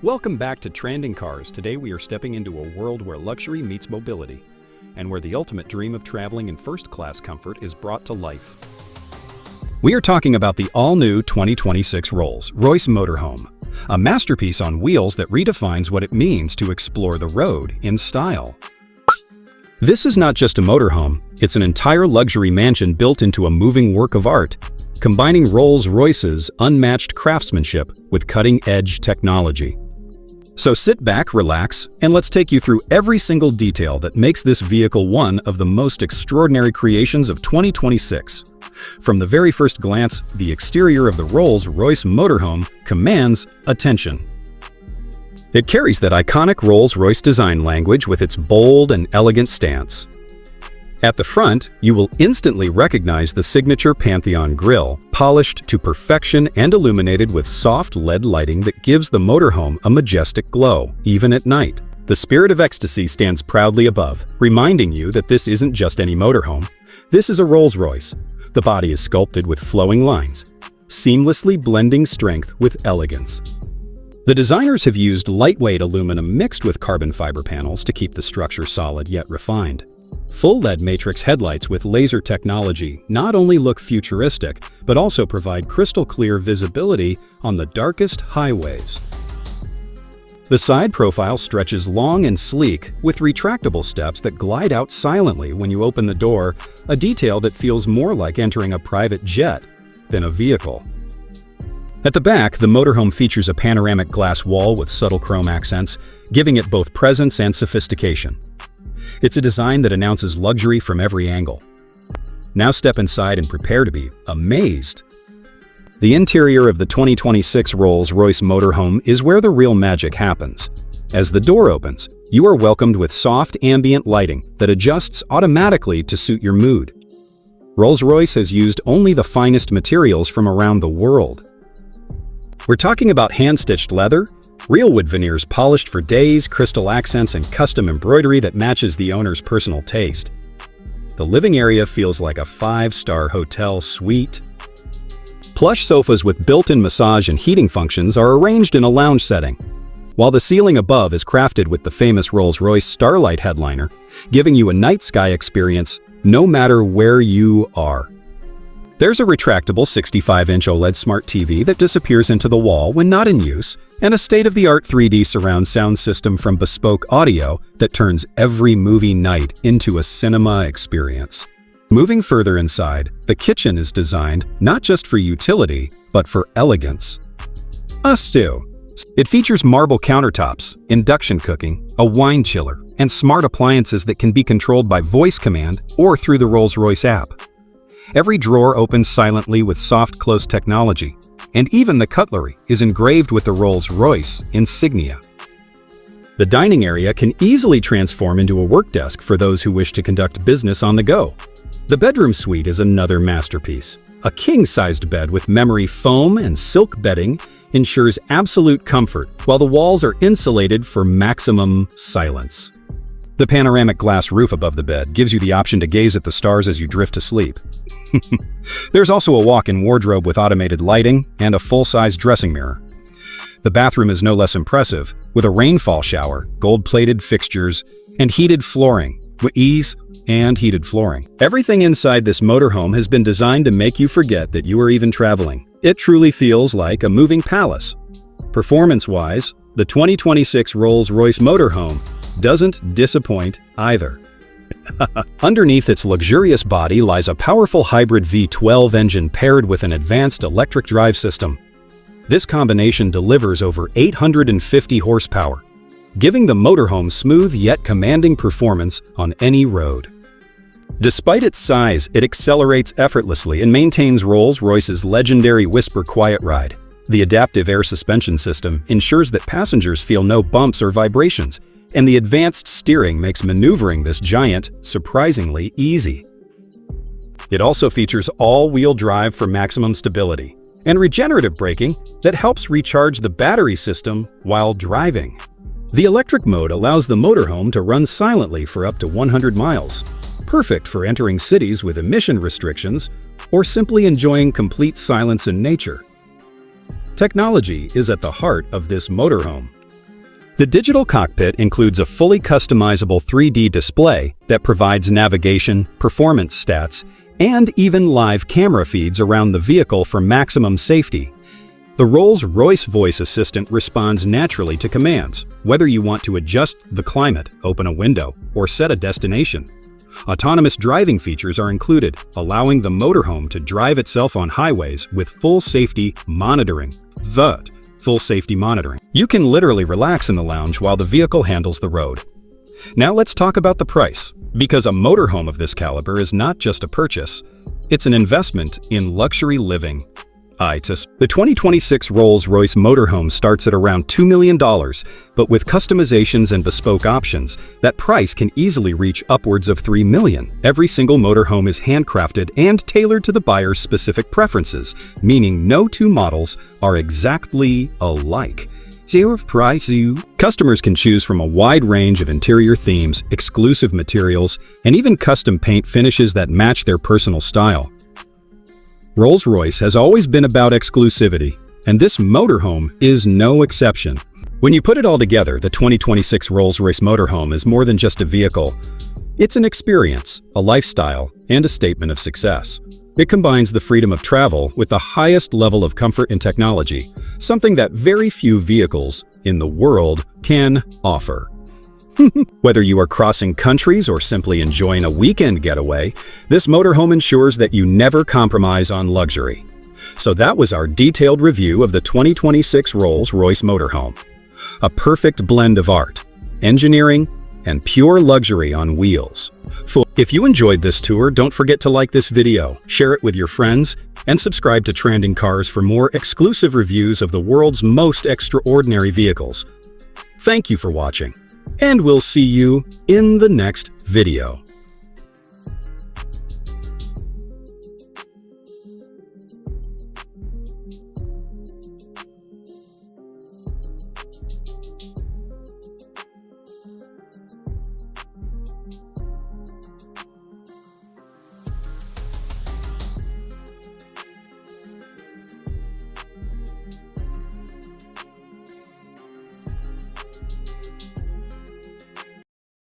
Welcome back to Trending Cars. Today we are stepping into a world where luxury meets mobility, and where the ultimate dream of traveling in first-class comfort is brought to life. We are talking about the all-new 2026 Rolls-Royce Motorhome, a masterpiece on wheels that redefines what it means to explore the road in style. This is not just a motorhome, it's an entire luxury mansion built into a moving work of art, combining Rolls-Royce's unmatched craftsmanship with cutting-edge technology. So sit back, relax, and let's take you through every single detail that makes this vehicle one of the most extraordinary creations of 2026. From the very first glance, the exterior of the Rolls-Royce Motorhome commands attention. It carries that iconic Rolls-Royce design language with its bold and elegant stance. At the front, you will instantly recognize the signature Pantheon grille, polished to perfection and illuminated with soft LED lighting that gives the motorhome a majestic glow, even at night. The spirit of ecstasy stands proudly above, reminding you that this isn't just any motorhome. This is a Rolls-Royce. The body is sculpted with flowing lines, seamlessly blending strength with elegance. The designers have used lightweight aluminum mixed with carbon fiber panels to keep the structure solid yet refined. Full LED matrix headlights with laser technology not only look futuristic, but also provide crystal-clear visibility on the darkest highways. The side profile stretches long and sleek, with retractable steps that glide out silently when you open the door, a detail that feels more like entering a private jet than a vehicle. At the back, the motorhome features a panoramic glass wall with subtle chrome accents, giving it both presence and sophistication. It's a design that announces luxury from every angle. Now step inside and prepare to be amazed. The interior of the 2026 Rolls-Royce Motorhome is where the real magic happens. As the door opens, you are welcomed with soft ambient lighting that adjusts automatically to suit your mood. Rolls-Royce has used only the finest materials from around the world. We're talking about hand-stitched leather, real wood veneers polished for days, crystal accents, and custom embroidery that matches the owner's personal taste. The living area feels like a 5-star hotel suite. Plush sofas with built-in massage and heating functions are arranged in a lounge setting, while the ceiling above is crafted with the famous Rolls-Royce Starlight headliner, giving you a night sky experience no matter where you are. There's a retractable 65-inch OLED smart TV that disappears into the wall when not in use, and a state-of-the-art 3D surround sound system from Bespoke Audio that turns every movie night into a cinema experience. Moving further inside, the kitchen is designed not just for utility, but for elegance. It features marble countertops, induction cooking, a wine chiller, and smart appliances that can be controlled by voice command or through the Rolls-Royce app. Every drawer opens silently with soft close technology, and even the cutlery is engraved with the Rolls-Royce insignia. The dining area can easily transform into a work desk for those who wish to conduct business on the go. The bedroom suite is another masterpiece. A king-sized bed with memory foam and silk bedding ensures absolute comfort, while the walls are insulated for maximum silence. The panoramic glass roof above the bed gives you the option to gaze at the stars as you drift to sleep. There's also a walk-in wardrobe with automated lighting and a full-size dressing mirror. The bathroom is no less impressive, with a rainfall shower, gold-plated fixtures, and heated flooring. Everything inside this motorhome has been designed to make you forget that you are even traveling. It truly feels like a moving palace. Performance-wise, the 2026 Rolls-Royce Motorhome doesn't disappoint either. Underneath its luxurious body lies a powerful hybrid V12 engine paired with an advanced electric drive system. This combination delivers over 850 horsepower, giving the motorhome smooth yet commanding performance on any road. Despite its size, it accelerates effortlessly and maintains Rolls-Royce's legendary Whisper Quiet Ride. The adaptive air suspension system ensures that passengers feel no bumps or vibrations, and the advanced steering makes maneuvering this giant surprisingly easy. It also features all-wheel drive for maximum stability, and regenerative braking that helps recharge the battery system while driving. The electric mode allows the motorhome to run silently for up to 100 miles, perfect for entering cities with emission restrictions or simply enjoying complete silence in nature. Technology is at the heart of this motorhome. The digital cockpit includes a fully customizable 3D display that provides navigation, performance stats, and even live camera feeds around the vehicle for maximum safety. The Rolls-Royce voice assistant responds naturally to commands, whether you want to adjust the climate, open a window, or set a destination. Autonomous driving features are included, allowing the motorhome to drive itself on highways with full safety monitoring. Full safety monitoring. You can literally relax in the lounge while the vehicle handles the road. Now let's talk about the price, because a motorhome of this caliber is not just a purchase, it's an investment in luxury living. The 2026 Rolls-Royce Motorhome starts at around $2 million, but with customizations and bespoke options, that price can easily reach upwards of $3 million. Every single motorhome is handcrafted and tailored to the buyer's specific preferences, meaning no two models are exactly alike. Customers can choose from a wide range of interior themes, exclusive materials, and even custom paint finishes that match their personal style. Rolls-Royce has always been about exclusivity, and this motorhome is no exception. When you put it all together, the 2026 Rolls-Royce Motorhome is more than just a vehicle. It's an experience, a lifestyle, and a statement of success. It combines the freedom of travel with the highest level of comfort and technology, something that very few vehicles in the world can offer. Whether you are crossing countries or simply enjoying a weekend getaway, this motorhome ensures that you never compromise on luxury. So that was our detailed review of the 2026 Rolls-Royce Motorhome. A perfect blend of art, engineering, and pure luxury on wheels. If you enjoyed this tour, don't forget to like this video, share it with your friends, and subscribe to Trending Cars for more exclusive reviews of the world's most extraordinary vehicles. Thank you for watching, and we'll see you in the next video.